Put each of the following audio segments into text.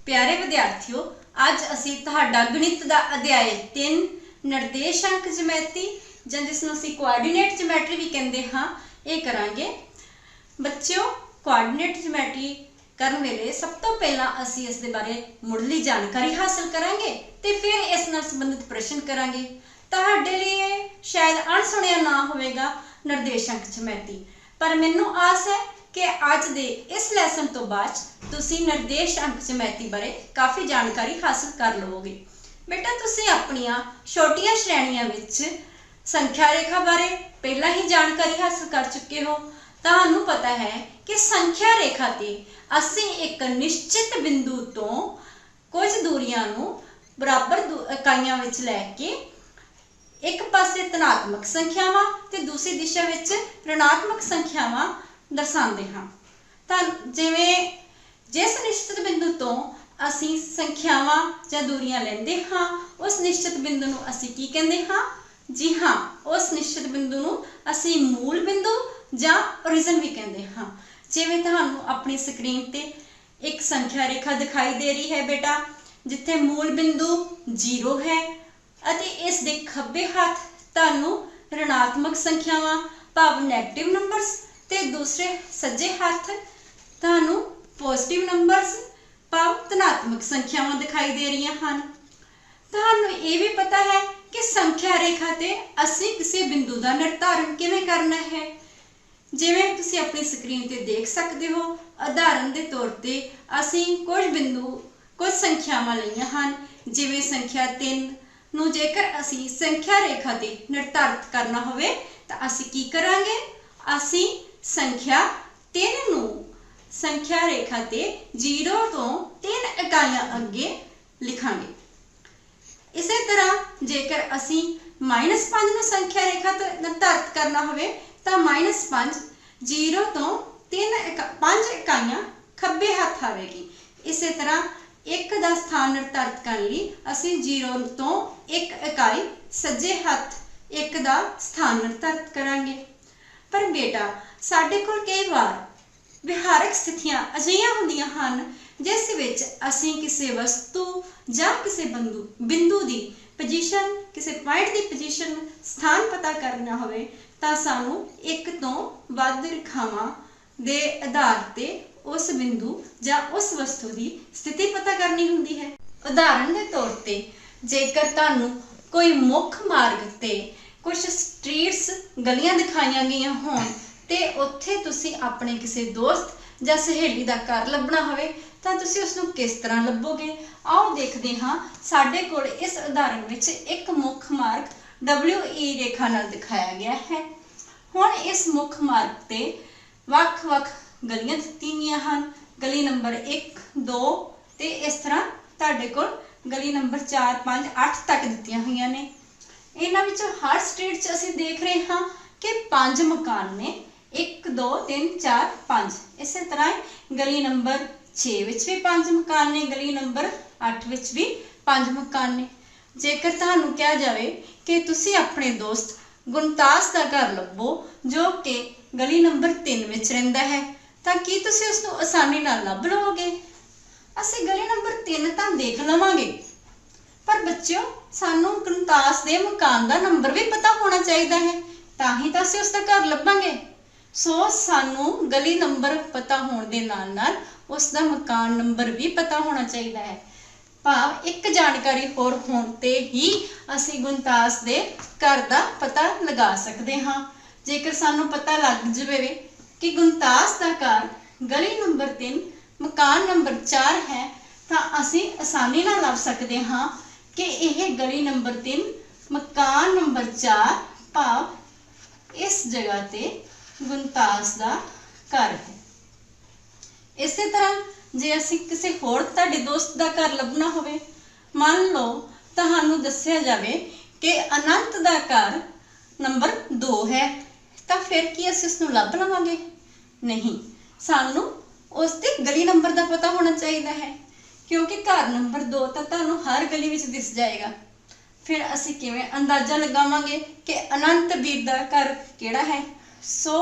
प्यारे विद्यार्थियों, अज असी तुहाडा गणित का अध्याय 3 निर्देशांक जमैती जिसनूं असी कोआर्डीनेट जमैट्री भी कहते हाँ, ये करांगे। बच्चों, कोआर्डीनेट जमैट्री करन वेले सब तो पहला असी इस दे बारे मुढ़ली जानकारी हासिल करांगे ते फिर इस नाल संबंधित प्रश्न करांगे। तुहाडे लिए शायद अणसुणिया ना होवेगा निर्देशांक जमैती, पर मैनूं आस है कि अज दे इस लैसन तो बाद तुसी निर्देशांक जमैती बारे काफ़ी जानकारी हासिल कर लवोगे। बेटा, तुसी अपनियां छोटियां श्रेणियां विच संख्या रेखा बारे पहला ही जानकारी हासिल कर चुके हो। तुहानूं पता है कि संख्या रेखा ते असी एक निश्चित बिंदु तो कुछ दूरियां नूं बराबर इकाइयां विच लैके एक पासे धनात्मक संख्यावां ते दूसरी दिशा विच ऋणात्मक संख्यावां दर्शाते हाँ। जिवें जिस निश्चित बिंदु तो असी संख्यावां या दूरियां लेंदे हाँ, उस निश्चित बिंदु नूं असी की कहंदे हाँ? जी हाँ, उस निश्चित बिंदु नूं असी मूल बिंदु या ओरिजिन भी कहंदे हाँ। जिवें तुहानूं अपनी स्क्रीन ते एक संख्या रेखा दिखाई दे रही है बेटा, जिथे मूल बिंदु 0 है अते इस दे खब्बे हथ तुहानूं ऋणात्मक संख्यावां भाव नैगेटिव नंबरस ते दूसरे सज्जे हथ तुहानूं पॉजिटिव नंबरस भाव धनात्मक संख्यावां दिखाई दे रही हैं। तुहानूं ये भी पता है कि संख्या रेखा ते असी किसी बिंदु का निर्धारण किवें करना है। जिवें तुसीं अपनी स्क्रीन ते देख सकते हो, उदाहरण के तौर पर असी कुछ बिंदु कुछ संख्यावां लईआं हन। जिवें संख्या 3 नूं जेकर असी संख्या रेखा ते निर्धारित करना होवे तां असी की करांगे? असी संख्या 3 नूं संख्या रेखा ते 0 तो 3 इकाइयां अगे लिखांगे। इसे तरह जेकर असी -5 नूं संख्या रेखा ते निर्धारित करना होवे तां -5 0 तो 5 इकाइयां खब्बे हथ आवेगी। इसे तरह 1 का स्थान निर्धारित करने लिए असी 0 तो 1 इकाई सज्जे हथ 1 का स्थान निर्धारित करांगे। पर बेटा, साडे कोल कई बार विहारक स्थितियां अजिहियां हुंदियां हन जिस विच असी किसी वस्तु या किसी बिंदु की पोजीशन, किसी पॉइंट की पोजीशन स्थान पता करना होवे तां सानूं एक तो वध रेखावां दे आधार ते उस बिंदु या उस वस्तु की स्थिति पता करनी हुंदी है। उदाहरण के तौर पर जेकर तुहानूं कोई मुख्य मार्ग ते कुछ स्ट्रीट्स गलियां दिखाईयां गईयां होण ते उत्थे तुसी अपने किसी दोस्त या सहेली का घर लभना होवे तां तुसी उसनूं किस तरह लभोगे? आओ देखते हाँ। साडे कोल इस उदाहरण विच एक मुख्य मार्ग WE रेखा नाल दिखाया गया है। हुण इस मुख्य मार्ग ते वख-वख गलियां दित्तियां गईयां हन। गली नंबर 1, 2 ते इस तरह तुहाडे कोल गली नंबर 4, 5, 8 तक दित्तियां होईयां ने। इन्हां विचों हर स्ट्रीट 'च असीं देख रहे हाँ कि 5 मकान ने। 1 2 3 4 5। इस तरह गली नंबर 6 विच भी 5 मकान ने, गली नंबर 8 विच भी 5 मकान ने। जेकर तुहानूं कहा जाए कि तुसी अपने दोस्त गुणतास का घर लभो जो कि गली नंबर 3 विच रहिंदा है, तां की तुसी उसनूं आसानी नाल लभ लवोगे? असीं गली नंबर 3 तां देख लवांगे, पर बच्चों सानू गुणतास दे मकान का नंबर भी पता होना चाहिए है, तां ही तां असीं उसका घर लभांगे। सो सानू गली नंबर पता होने के नाल नाल उसका मकान नंबर भी पता होना चाहिए है। भाव एक जानकारी होर होने ते ही असीं गुणतास दे घर का पता लगा सकते हाँ। जेकर सानू पता लग जाए कि गुणतास का घर गली नंबर 3 मकान नंबर 4 है तां असीं आसानी नाल लभ सकते हाँ कि यह गली नंबर 3 मकान नंबर 4 भाव इस जगह ते गुणतास का घर है। इस तरह जे असीं किसी होर तुहाडे दोस्त का घर लभना होवे, मान लो तुहानूं दस्सिया जावे कि अनंत का घर नंबर 2 है, तो फिर की असीं उसनूं लभ लवांगे? नहीं, सानू उसके गली नंबर का पता होना चाहिए है, क्योंकि घर नंबर 2 तो तुहानूं हर गली विच दिस जाएगा। फिर असीं किवें अंदाजा लगावांगे कि अनंत वीर का घर किहड़ा है? सो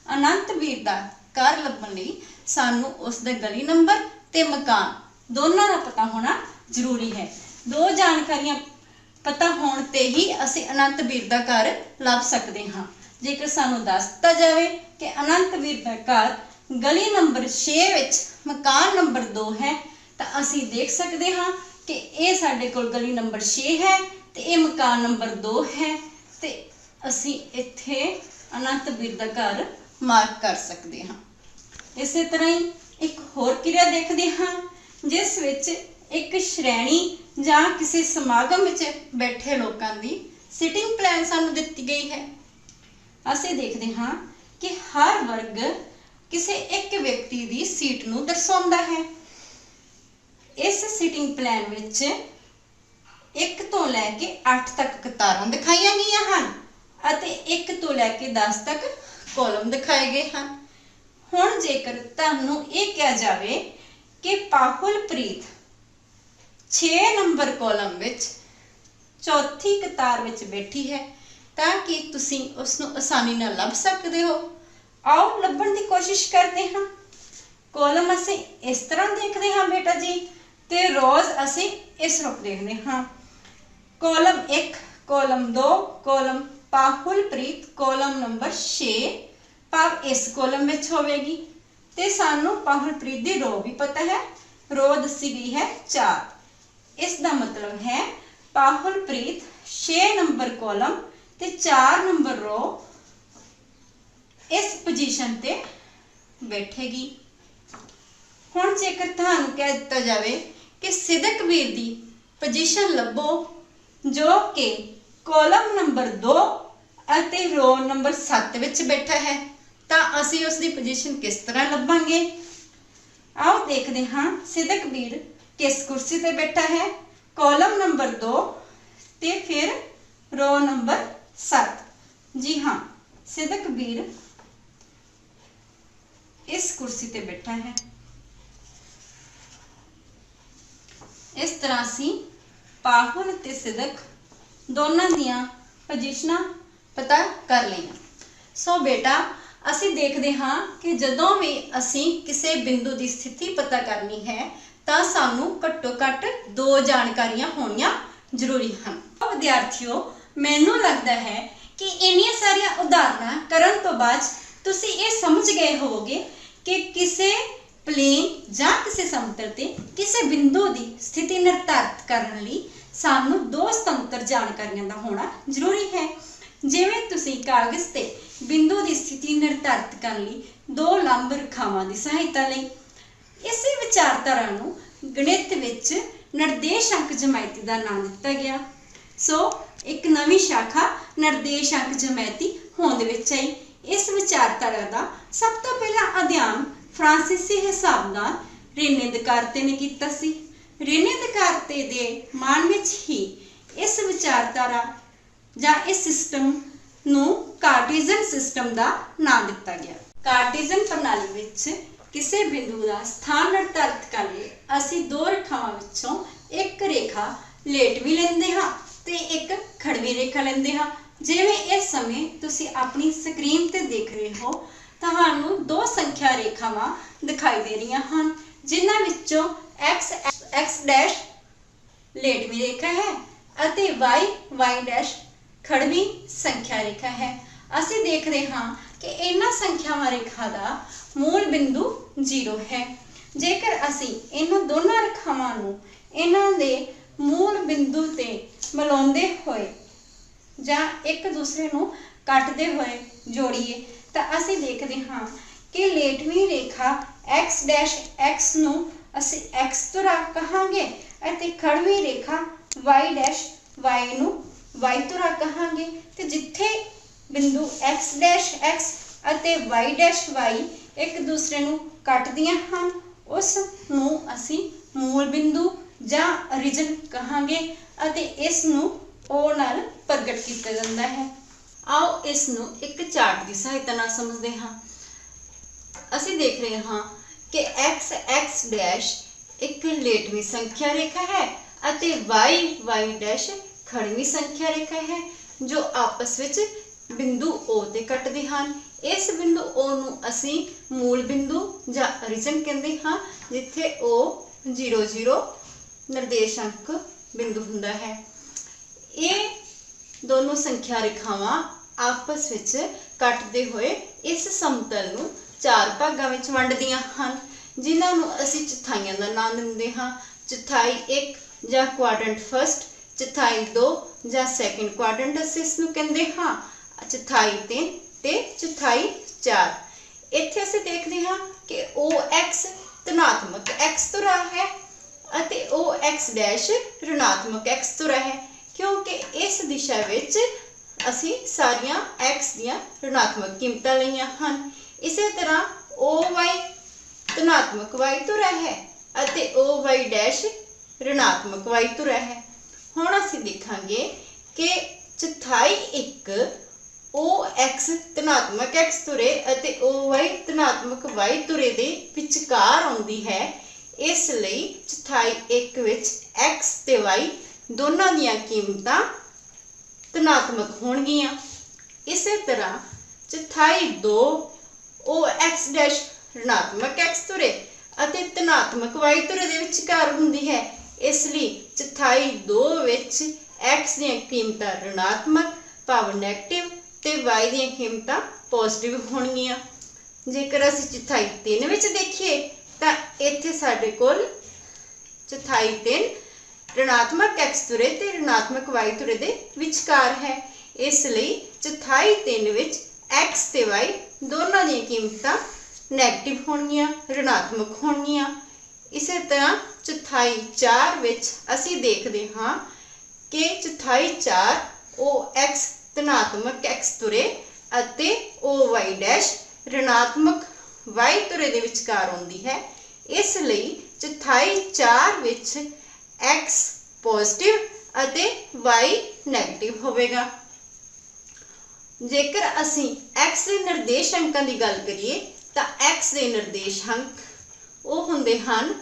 अनंत वीर का घर लभण लई सानू उसदे गली नंबर ते मकान दोनों का पता होना जरूरी है। दो जानकारियां पता होने ते ही असी अनंत वीर दा घर लभ सकते हाँ। जेकर सानू दस दिता जाए कि अनंत वीर दा घर गली नंबर 6 विच मकान नंबर 2 है, तो असी देख सकते हाँ कि ये साडे कोल गली नंबर 6 है तो ये मकान नंबर 2 है, तो असी इत्थे अनंत वीर दा घर मार्क कर सकते हाँ। इस तरह ही एक होर क्रिया देखते हाँ जिस विच एक श्रेणी जां किसी समागम विच बैठे लोगों की सिटिंग प्लान सानू दिती गई है। असी देखते हाँ कि हर वर्ग किसी एक व्यक्ति की सीट नूं दर्शाउंदा है। इस सिटिंग प्लान विच 1 तो लैके 8 तक कतारां दिखाईयां गईयां हन अते 1 तो लैके 10 तक कॉलम दिखाए गए हैं। हुण जेकर तुहानूं इह कहा जाए कि पाहुलप्रीत 6 नंबर कॉलम विच चौथी कतार विच बैठी है, ताकि तुसी उसनूं आसानी नाल लभ सकते हो। आओ लभण की कोशिश करते हाँ। कॉलम असी इस तरह देखते हाँ बेटा जी, ते रोज असी इस रूप देखते हाँ। Column 1, column 2, column Pahulpreet column number 6 भाव इस कॉलम में होवेगी। ते सानू पाहुलप्रीत की रो भी पता है, रो दसी गई है 4। इसका मतलब है पाहुलप्रीत 6 नंबर कॉलम ते 4 नंबर रो इस पोजीशन ते बैठेगी। हुण जेकर तुहानू कह दिता जाए कि सिदकवीर की पोजीशन लभो जो कि कॉलम नंबर 2 अते रो नंबर 7 विच बैठा है, तो असी उसकी पोजीशन किस तरह लभांगे। आओ देखते हाँ सिदकवीर किस कुर्सी ते बैठा है, कॉलम नंबर 2 ते फिर रो नंबर 7। जी हाँ, सिदकवीर इस कुर्सी ते बैठा है। इस तरह सी पाहुल ते सिदक दोनों दियां पोजीशनां पता कर लिया। सो बेटा असी देखते हाँ कि जदों भी असी किसी बिंदु की स्थिति पता करनी है तो सानू घट्टो घट्ट 2 जानकारियां होनियां जरूरी हैं। विद्यार्थियों, मैनू लगता है कि इन्नियां सारियां उदाहरणां करन तो बाद तुसी ये समझ गए होवोगे कि किसी प्लेन जां किसी समतल ते किसी बिंदु की स्थिति निर्धारित करने लई सानू 2 स्वतंत्र जानकारियां दा होना जरूरी है। जिवें तुसी कागज़ ते बिंदु की स्थिति निर्धारित करने लई 2 लंब रेखावां की सहायता लई। इसी विचारधारा नूं गणित विच निर्देशांक ज्यामिति का नाम दिता गया। सो एक नवी शाखा निर्देशांक ज्यामिति होंद विच आई। इस विचारधारा का सब तो पहला अध्ययन फ्रांसीसी हिसाबदान रेने देकार्ते ने किया सी। रेने देकार्ते दे मान विच ही इस विचारधारा जां इस सिस्टम नूं कार्टेशियन सिस्टम का नाम दिता गया। कार्टेशियन प्रणाली विच किसी बिंदु का स्थान निर्धारित करने असी 2 रेखावां विचों एक रेखा लेट भी लेंदे हाँ ते एक खड़वी रेखा लेंदे हाँ। जिवें इस समय तुसी अपनी स्क्रीन ते देख रहे हो, तुहानू 2 संख्या रेखावां दिखाई दे रही हैं जिन्हां विचों x डैश लेटवी रेखा है अते y डैश खड़वी संख्या रेखा है। असी देख रहे हाँ कि इन्हां संख्यावां रेखा का मूल बिंदु 0 है। जेकर असी इन्हां दोनों रेखावां नूं इन्हां दे मूल बिंदु ते मिलाउंदे होए जां एक दूसरे नूं कटदे होए जोड़िए तो असी देखते हाँ कि लेटवी रेखा x डैश x नूं असी x तुरा कहांगे अते खड़वी रेखा y डैश y नूं y तुरा कहांगे। ते जिथे बिंदु x डैश x अते y डैश y एक दूसरे नूं कटदियां हन उस नूं असी मूल बिंदु जां ओरिजिन कहांगे अते इस नूं ओ नाल प्रगट किया जाता है। आओ इस नूं एक चार्ट की सहायता नाल समझते हाँ। असी देख रहे हाँ कि x डैश एक लेटवी संख्या रेखा है अते y डैश खड़वी संख्या रेखा है जो आपस विच बिंदु O ते कटदे हन। इस बिंदु O नूं असी मूल बिंदु जां ओरिजिन कहते हाँ जिथे O 0 निर्देशांक बिंदु हुंदा है। ये दोनों संख्या रेखावां आपस विच कटदे होए इस समतल नूं 4 भागां विच वंडदियां हन, जिन्हां नूं असीं चौथाइयां दा नाम दिंदे हां। चौथाई 1 जां क्वाड्रेंट फर्स्ट, चौथाई 2 जां सैकेंड क्वाड्रेंट असीं इस नूं कहंदे हां, चौथाई 3 ते चौथाई 4। इत्थे असीं देखदे हां कि OX धनात्मक x तुरा है ਅਤੇ OX डैश ऋणात्मक x तुरा है, क्योंकि इस दिशा विच असीं सारियां x दियां ऋणात्मक कीमतां लईआं हन। इसे तरह OY धनात्मक y तुरा है ਅਤੇ OY डैश ऋणात्मक y तुरा है। हुण असीं देखांगे कि चौथाई 1 OX धनात्मक x तुरे ਅਤੇ OY धनात्मक y तुरे दे विचकार आउंदी है। इस लई चौथाई 1 विच x ते y दोनों दियां कीमतां धनात्मक होणगियां। इसे तरह चौथाई 2 OX डैश ऋणात्मक x तुरे ਅਤੇ धनात्मक y तुरे दे विचकार हुंदी है। इस लई चौथाई 2 विच x दियां कीमतां ऋणात्मक भाव नैगेटिव ते y दियां कीमतां पॉजिटिव होणगियां। जेकर असीं चौथाई 3 विच देखीए ਤਾਂ ਇੱਥੇ ਸਾਡੇ ਕੋਲ ਚੌਥਾਈ 3 ऋणात्मक x तुरे ते ऋणात्मक y तुरे दे विचकार है। इस ਲਈ चौथाई 3 विच x ते y दोनों दी कीमतां नैगेटिव होणगियां, ऋणात्मक होणगियां। इसे तरह चौथाई 4 विच असीं देखदे हां कि चौथाई 4 OX धनात्मक x तुरे ਅਤੇ OY डैश ऋणात्मक y तुरे दे विचकार आउंदी है। इस ਲਈ चौथाई 4 विच x पॉजिटिव ਅਤੇ y नैगेटिव होवेगा। जेकर असीं x ਦੇ निर्देशांकां ਦੀ ਗੱਲ करिए ਤਾਂ x ਦੇ निर्देशांक ਉਹ ਹੁੰਦੇ ਹਨ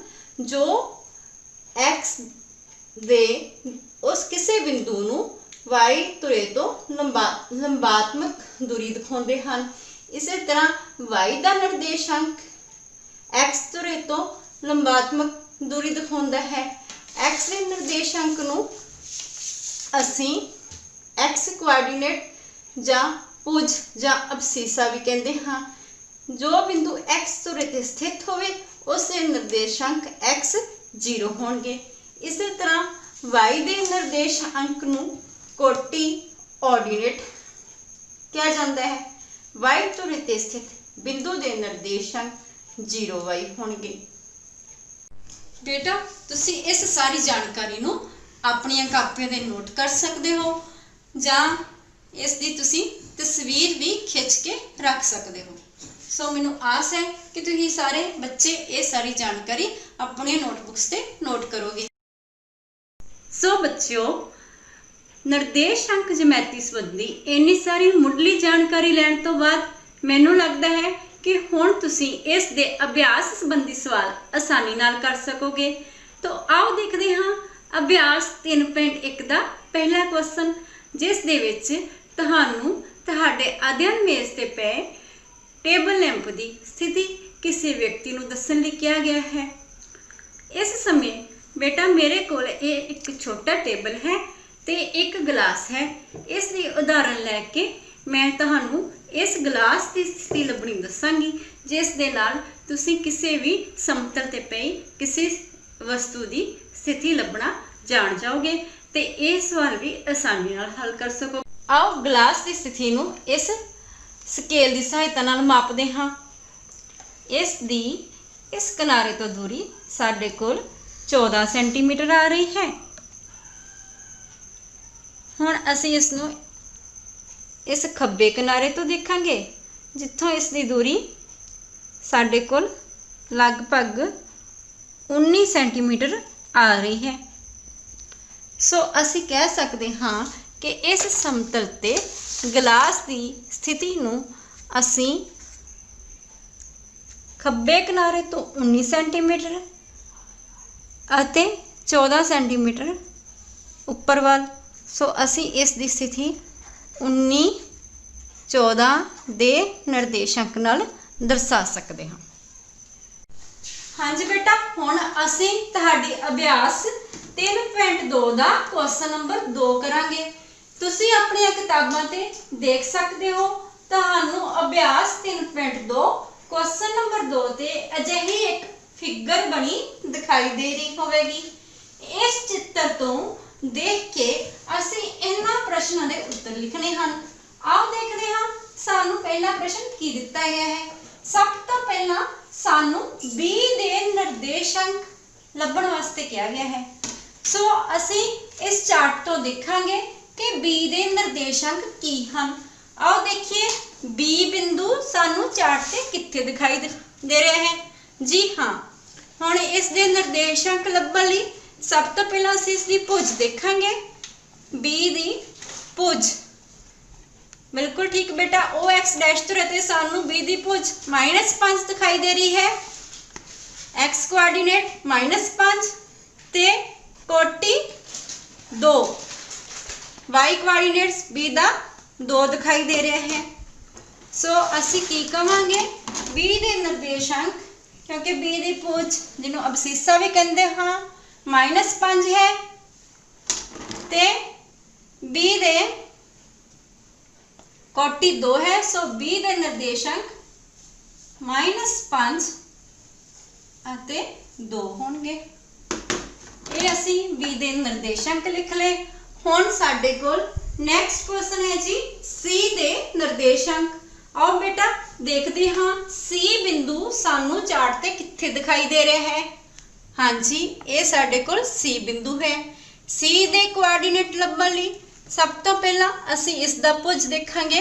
जो x ਦੇ उस किसी बिंदु ਨੂੰ y तुरे तो लंबात्मक दूरी दिखाउंदे ਹਨ। इसे तरह y का निर्देशांक x तुरे तो लंबात्मक दूरी दिखाउंदा है। x के निर्देशांक नूं असीं x कोआर्डिनेट जां भुज जां अबसीसा भी कहंदे हां। जो बिंदु x तुरे ते स्थित होवे उस दे निर्देशांक x 0 होणगे। इसे तरह y दे निर्देशांक नूं कोटि ऑर्डिनेट कहा जाता है। y तुरे ते स्थित बिंदु के निर्देशांक 0y होणगे। बेटा तुसी इस सारी जानकारी नूं अपनी कापियां ते नोट कर सकते हो जां इस दी तुसी तस्वीर भी खिंच के रख सकते हो। सो मैनूं आस है कि तुसी सारे बच्चे ये सारी जानकारी अपने नोटबुक्स ते नोट करोगे। सो बच्चों निर्देशांक जमैती संबंधी इन्नी सारी मुढ़ली जानकारी लैण तो बाद मैनूं लगदा है कि हुण तुसी इस दे अभ्यास संबंधी सवाल आसानी नाल कर सकोगे। तो आओ देखते हाँ अभ्यास 3.1 का पहला क्वेश्चन, जिस दे विच तुहानूं तुहाडे अध्ययन मेज ते पे टेबल लैंप की स्थिति किसी व्यक्ति नूं दस्सण लई कहा गया है। इस समय बेटा मेरे कोल एक छोटा टेबल है ते एक गिलास है। इसकी उदाहरण लैके मैं तुहानूं इस गिलास की स्थिति लभनी दसांगी, जिस दे नाल तुसीं किसी भी समतल ते पई किसी वस्तु की स्थिति लभना जान जाओगे ते ये सवाल भी आसानी नाल हल कर सको। आओ गिलास की स्थिति नूं इस स्केल की सहायता नाल मापदे हां। इस किनारे तो दूरी साडे कोल 14 सेंटीमीटर आ रही है। हुण असीं इसनूं इस खब्बे किनारे तो देखांगे जिथों इसकी दूरी साडे कोल लगभग 19 सेंटीमीटर आ रही है। सो असीं कह सकते हाँ कि इस समतल ते गिलास की स्थिति नूं असीं खब्बे किनारे तो 19 सेंटीमीटर अते 14 सेंटीमीटर उपर वाल। सो असी इस दी स्थिति 19 14 दे निर्देशांक नाल दर्शा सकते हाँ। हाँ जी बेटा, हुण असीं तुहाडी अभ्यास 3.2 दा क्वेश्चन नंबर 2 करांगे। तुसीं अपणीआं किताबां ते देख सकदे हो, तुहानूं अभ्यास 3.2 क्वेश्चन नंबर 2 ते अजिही एक फिगर बनी दिखाई दे रही होवेगी। इस चित्र तो देख के असीं इन्हां प्रश्नां दे उत्तर लिखने हन। आओ देखदे हां सानूं पहला प्रश्न की दिता गया है। सब तो पहला सानू बी दे निर्देशांक लभण वास्ते कहा गया है। सो असी इस चार्ट तो देखांगे कि बी दे निर्देशांक की हन। आओ देखिए बी बिंदु सानू चार्ट से कित्थे दिखाई दे रहा है। जी हाँ, हुण इस दे निर्देशांक लभण लई सब तो पहला असी इसकी भुज देखांगे। बी दी भुज बिल्कुल ठीक बेटा, ओ एक्स डैश तो रहते सानू बी दी भुज -5 दिखाई दे रही है। एक्स कोआर्डिनेट -5 ते कोटि 2, वाई कोआर्डिनेट्स बी दा 2 दिखाई दे रहे हैं। सो असी की कहांगे बी दे निर्देशांक, क्योंकि बी दी भुज जिन्हों अबसीसा भी कहते हाँ -5 है ते बी दे कोटि 2 है। सो बी दे निर्देशांक -5 अते 2 होंगे। ये असी बी दे निर्देशांक लिख ले। हुण साडे कोल नैक्सट क्वेश्चन है जी सी दे निर्देशांक। आओ बेटा देखते हाँ सी बिंदु सानू चार्ट ते कित्थे दिखाई दे रहा है। हाँ जी, ये साडे कोल सी बिंदु है। सी दे कोआर्डिनेट लभण लई सब तो पहला असी इसका भुज देखांगे,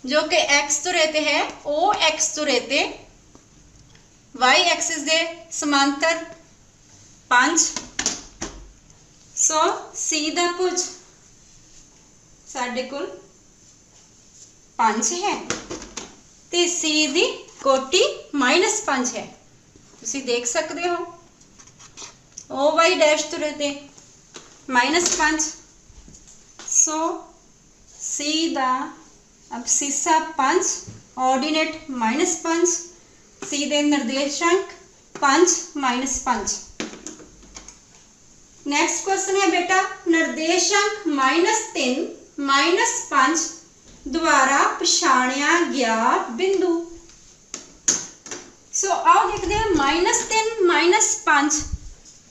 जो कि एक्स तो रहते है ओ एक्स तो रहते वाई एक्सिस दे समांतर 5। सो सी दा भुज साडे कोल 5 है ते सी दी कोटि -5 है। तुसी देख सकते हो ओ वाई डैश तो रहते -5। सो सी दा अबसीसा 5, ऑर्डिनेट -5, सी दे निर्देशांक 5 -5। नेक्स्ट क्वेश्चन है बेटा निर्देशांक -3 -5 द्वारा पछाणिया गया बिंदु। सो आओ देखते हैं -3 -5।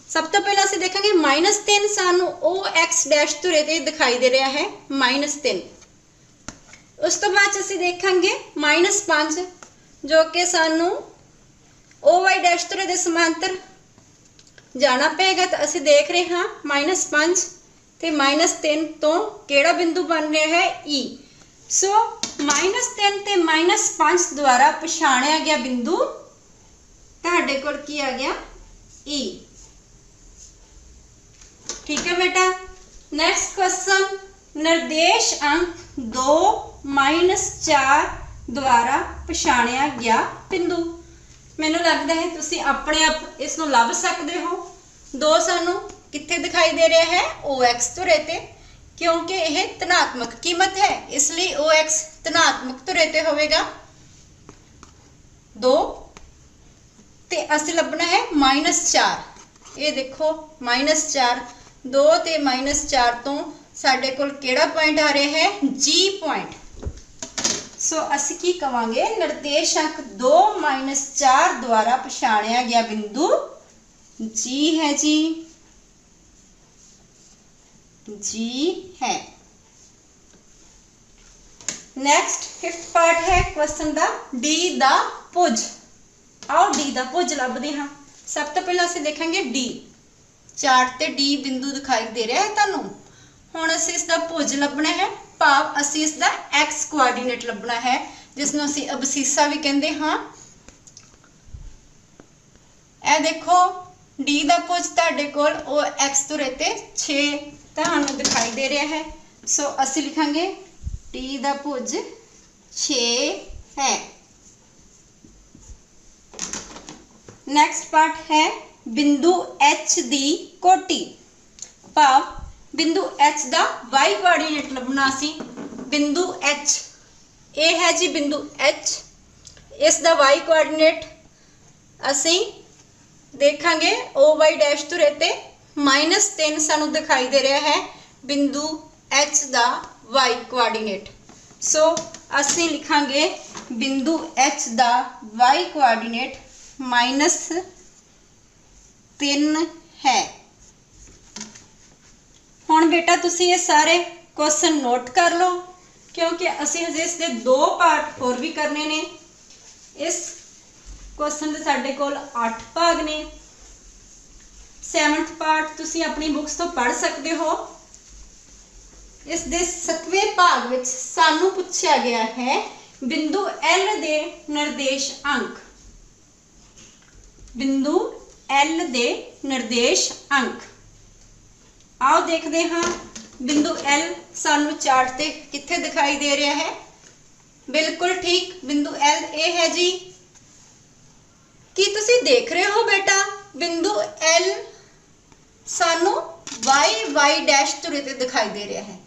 सब तो पहला असीं देखेंगे -3 सानू ओ एक्स डैश तो रहते दिखाई दे रहा है -3। उस तो बाद असीं देखेंगे -5 जो कि सानू ओ वाई डैश तो रहते समांतर जाना पेगा। तो असीं देख रहे हाँ -5 ते -3 तो केड़ा बिंदु बन रहा है ई। सो -3 ते -5 द्वारा पछाणिया गया बिंदु तुहाडे कोल की आ गया ई। ठीक है बेटा। नेक्स्ट क्वेश्चन निर्देश अंक 2 -4 द्वारा पछाणिया गया बिंदु। मैनू लगता है तुसी अपने आप इसनों लभ सकते हो। 2 सानू कित्थे दिखाई दे रहा है ओ एक्स तो रहते, क्योंकि यह धनात्मक कीमत है इसलिए ओ एक्स धनात्मक तो रहते होवेगा 2 ते असीं लभना है -4। ये देखो -4, 2 ते -4 तो साडे कोल केड़ा पॉइंट आ रहा है जी पॉइंट। सो असीं की कवांगे निर्देशांक 2 -4 द्वारा पछाणिया गया बिंदु जी है। जी है। नेक्स्ट 5th पार्ट है क्वेश्चन दा डी दा भुज। आओ डी दा भुज लभदे हां। सब तो पहला असीं देखेंगे डी चार्ट ते डी बिंदु दिखाई दे रहा है तुहानूं। हुण असीं इसका भुज लभना है, भाव असीं इसका एक्स कोआर्डिनेट लभना है, जिसनूं असीं अबसीसा भी कहंदे हां। ए देखो डी दा भुज तुहाडे कोल ओ एक्स तो रहते 6 तुहानूं दिखाई दे रहा है। सो असीं लिखांगे डी दा भुज 6 है। नेक्स्ट पार्ट है बिंदु एच दी कोटि, भाव बिंदु एच दा वाई कोआर्डिनेट लभना। सी बिंदु एच ए है जी बिंदु एच, इस दा वाई कोआर्डिनेट ਅਸੀਂ ਦੇਖਾਂਗੇ OY डैश ਤੋਂ रहते -3 ਸਾਨੂੰ ਦਿਖਾਈ ਦੇ ਰਿਹਾ ਹੈ ਬਿੰਦੂ H ਦਾ y ਕੋਆਰਡੀਨੇਟ। सो ਅਸੀਂ ਲਿਖਾਂਗੇ ਬਿੰਦੂ H ਦਾ y ਕੋਆਰਡੀਨੇਟ -3 है। हुण बेटा तुसी ये सारे क्वेश्चन नोट कर लो क्योंकि असीं हजे इसके 2 पार्ट होर भी करने ने। इस क्वेश्चन के साडे कोल 8 भाग ने। 7th पार्ट तुसी अपनी बुक्स तो पढ़ सकते हो। इस दे 7वें भाग विच सानू पुछया गया है बिंदु L दे निर्देश अंक। बिंदु L दे निर्देश अंक आओ देखते हाँ। बिंदु L सानू चार्ट ते कित्थे दिखाई दे रहा है? बिल्कुल ठीक, बिंदु L ए है जी। की तुसी देख रहे हो बेटा बिंदु L सानू y डैश तुरे ते दिखाई दे रहा है।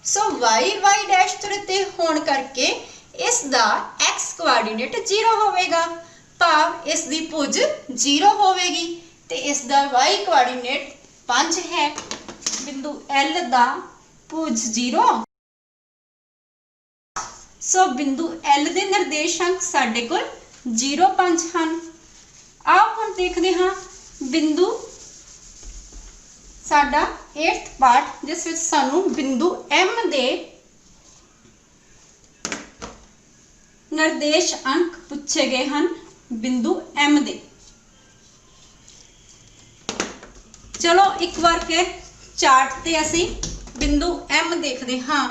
सो y डैश तुरे ते होण करके इस दा x कोआर्डिनेट 0 होवेगा, भाव इस दी भुज 0 होवेगी ते इस दा y कोआर्डिनेट 5 है। बिंदु L दा भुज 0। सो बिंदु L दे निर्देशांक साडे कोल 0 5 हैं। आओ हुण देखदे हां बिंदु साडा 8th पार्ट जिस विच सानू बिंदु M दे निर्देश अंक पूछे गए हैं। बिंदु M दे चलो एक बार के चार्ट ते असी बिंदु M देखते हाँ।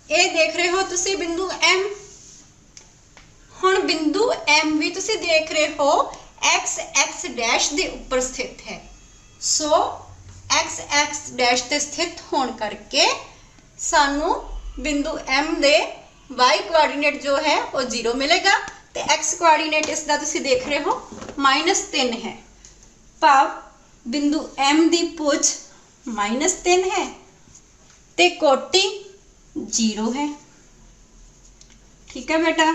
ये देख रहे हो तुसी बिंदु M। हुण बिंदु M भी तुसी देख रहे हो x डैश दे ऊपर स्थित है। सो x डैश ते स्थित होने करके सानू बिंदु M दे y कोआर्डिनेट जो है वो 0 मिलेगा ते x कोआर्डिनेट इसका तुसी देख रहे हो -3 है, भाव बिंदु M दी भुज -3 है ते कोटि 0 है। ठीक है बेटा,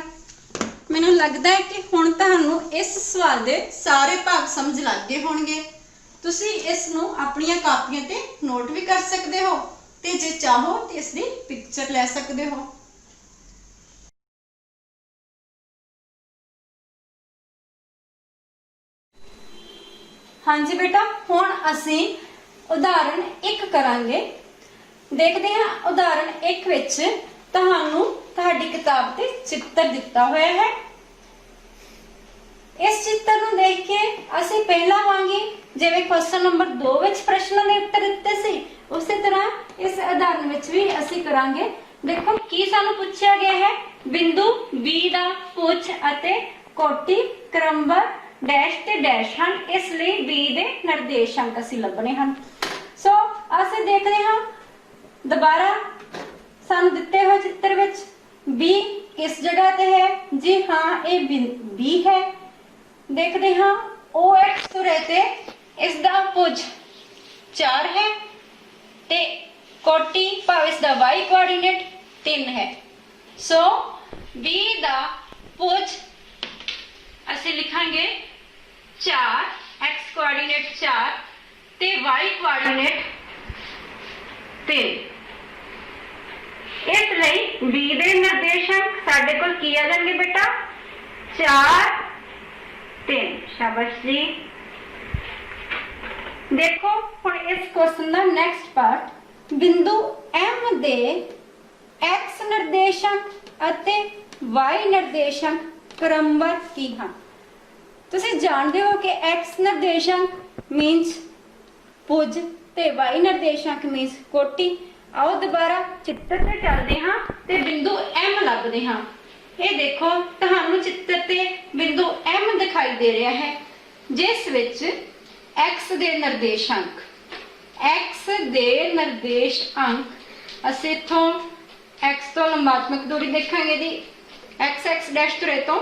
मैनूं लगता है कि हुण तुहानूं इस सवाल दे सारे भाग समझ लग गए होणगे। तुसी इस नूं अपणियां कापियां ते नोट भी कर सकते हो ते जे चाहो तो इसकी पिक्चर ले सकते हो। हाँ जी बेटा, हुण असीं उदाहरण 1 करांगे। देखते हैं उदाहरण 1 विच तुहानूं तुहाडी किताब ते चित्र दिता होया है। इस चित्र नूं देख के असीं पहला वांगे जिवें क्वेश्चन नंबर 2 विच प्रश्नां दे उत्तर दित्ते सी उसी तरह इस उदाहरण विच भी असीं करांगे। देखो की सानूं पुछया गया है बिंदु B दा भुज अते कोटि क्रमवार डैश ते डैश हैं, इसलिए B दे निर्देशांक असीं लभने हैं। सो असीं देखते हैं दोबारा सानूं दिते हुए चित्र विच B किस जगह ते है जी? हाँ, ये B है। देखते हैं OX तो रहते इसका भुज 4 है ते कोटि भाव इसका y कोआर्डिनेट 3 है। सो B दा भुज असीं लिखांगे 4, x कोआर्डिनेट 4 ते y कोआर्डिनेट 3। इसलिए B दे निर्देशांक साडे कोल की आ जाणगे बेटा 4 3। शाबाश जी। देखो हुण इस क्वेश्चन दा नेक्स्ट पार्ट बिंदु M दे x निर्देशांक अते y निर्देशांक क्रमवार की हैं। तुसीं जानते हो कि x निर्देशांक मीन्स भुज ते y निर्देशांक मीन्स कोटि। आओ दोबारा चित्र ते चलते हाँ ते बिंदु M लभदे हाँ। ये देखो तुहानूं चित्र ते बिंदु M दिखाई दे रहा है जिस विच x दे निर्देशांक असीं इत्थों x तो लंबात्मक दूरी देखांगे जी x डैश तुरे तो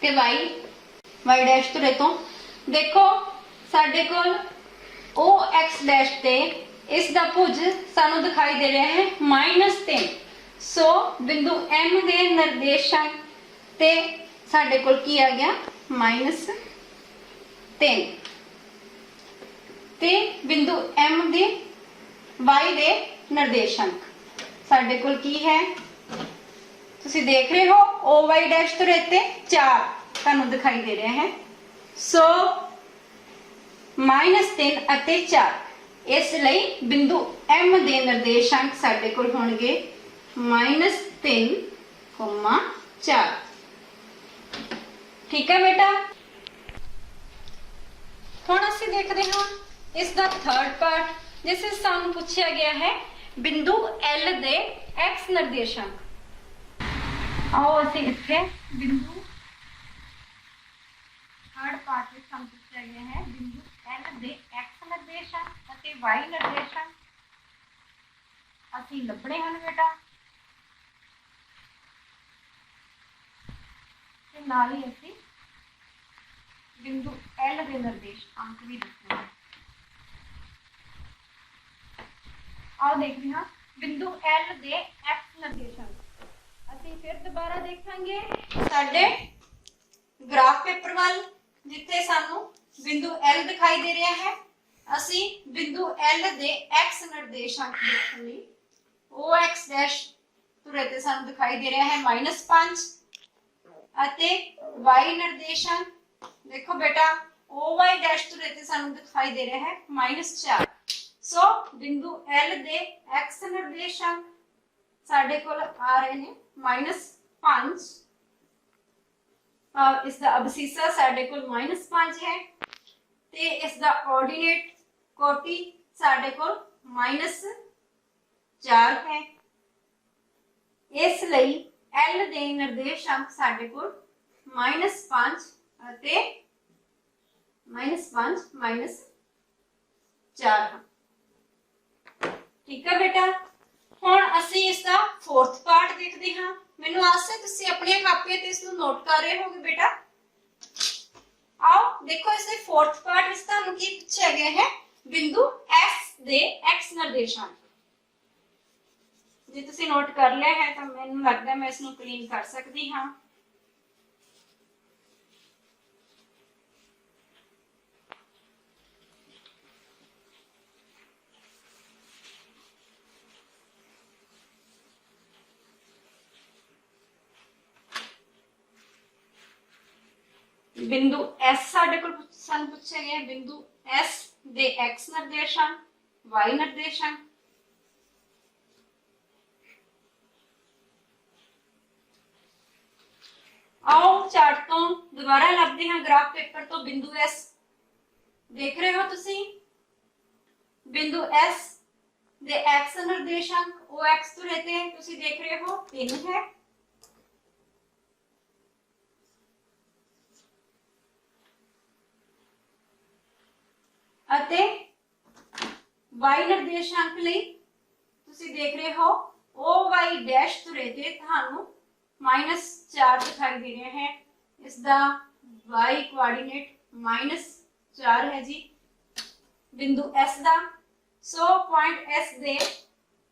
ते y डैश तुरे तो। देखो साडे कोल OX डैश ते इसका भुज सानू दिखाई दे रहा है -3। सो बिंदु M दे निर्देशांक ते साडे कोल की आ गया -3 ਤੇ ਬਿੰਦੂ M ਦੇ y ਦੇ ਨਿਰਦੇਸ਼ਾਂਕ ਸਾਡੇ ਕੋਲ ਕੀ ਹੈ ਤੁਸੀਂ ਦੇਖ ਰਹੇ ਹੋ OY ਡੈਸ਼ ਤੋਂ ਰਹਿਤੇ 4 ਤੁਹਾਨੂੰ ਦਿਖਾਈ ਦੇ ਰਿਹਾ ਹੈ ਸੋ -3 ਅਤੇ 4 ਇਸ ਲਈ ਬਿੰਦੂ M ਦੇ ਨਿਰਦੇਸ਼ਾਂਕ ਸਾਡੇ ਕੋਲ ਹੋਣਗੇ -3, 4 ठीक है बेटा हुण असीं देखते हाँ इसका थर्ड पार्ट जिस सानू पूछा गया है बिंदु L दे x निर्देशांक आओ असीं इत्थे बिंदु थर्ड पार्ट में सानू पूछा गया है बिंदु L दे x निर्देशांक अते y निर्देशांक असीं लभणे हन बेटा नाल ही असीं बिंदु L के निर्देशांक भी लिखना है आओ देखते हैं बिंदु L के x निर्देशांक असीं फिर दोबारा देखांगे साडे ग्राफ पेपर वाल जिथे सानू बिंदु L दिखाई दे रहा है असीं बिंदु L के x निर्देशांक देखने लई OX डैश तो रहते सानू दिखाई दे रहा है -5 अते y निर्देशांक देखो बेटा OY डैश तो रहते सानू दिखाई दे रहा है -4 सो बिंदु L दे x निर्देशांक साडे कोल आ रहे ने -5 और इसका अबसीसा साडे कोल -5 है ते इसका ऑर्डिनेट कोटि साडे कोल -4 है इसलिए L दे निर्देशांक साडे कोल -5 अते -5 -4 ठीक है बेटा हुण असीं इसका फोर्थ पार्ट देखते हाँ मैनूं आस है तुसीं अपनी कापियां ते इसनूं नोट कर रहे होगे बेटा आओ देखो इसके फोर्थ पार्ट विच तुहानूं की पूछा गया है बिंदु S दे x निर्देशांक जे तुसीं नोट कर लिया है तो मैनूं लगदा मैं इसनूं क्लीन कर सकदी हां बिंदु S साडे कोल सानूं पूछा गया है बिंदु S दे x निर्देशांक y निर्देशांक आओ चार्ट तो दोबारा लभदे हैं ग्राफ पेपर तो बिंदु S देख रहे हो तुसी बिंदु S दे x निर्देशांक OX तो रहते हैं तुसी देख रहे हो 3 है अते y निर्देशांक लई तुसी देख रहे हो OY डैश तो रहते थानू -4 दिखाई दे रहे हैं इसका y कोऑर्डिनेट -4 है जी बिंदु S दा so point S they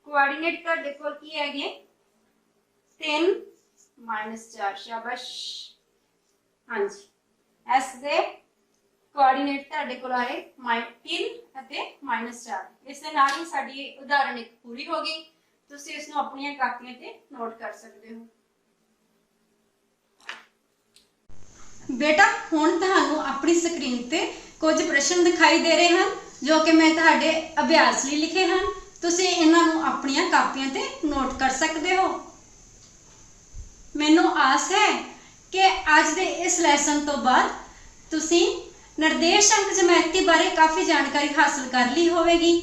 coordinate तुहाडे कोल की हैगे 3 -4 शाबाश हां जी S दे कोऑर्डिनेट तुहाडे कोल आए 3 ਅਤੇ -4 ਇਸ ਦੇ ਨਾਲ ਹੀ ਸਾਡੀ ਉਦਾਹਰਣ ਇੱਕ ਪੂਰੀ ਹੋ ਗਈ ਤੁਸੀਂ ਇਸ ਨੂੰ ਆਪਣੀਆਂ ਕਾਪੀਆਂ ਤੇ ਨੋਟ ਕਰ ਸਕਦੇ ਹੋ बेटा हुण तुहानू अपनी स्क्रीन ते कुछ प्रश्न दिखाई दे रहे हैं जो कि मैं तुहाडे अभ्यास लई लिखे हैं तुसीं इन्हां नू अपणियां कापियां ते नोट कर सकते हो मैनू आस है कि अज दे इस लैसन तो बाद तुसीं निर्देशांक ज्योमैट्री बारे काफ़ी जानकारी हासिल कर ली होवेगी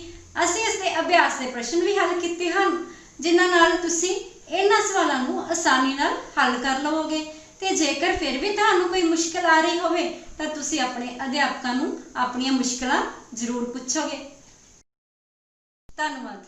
असीं इस दे अभ्यास के प्रश्न भी हल कीते हैं जिन्हां नाल तुसीं इन्हां सवालां नू आसानी नाल हल कर लवोगे ते जेकर फिर भी तुहानू कोई मुश्किल आ रही होवे तां तुसीं अपने अध्यापकां नू अपणियां मुश्किलां जरूर पुछोगे। धन्नवाद।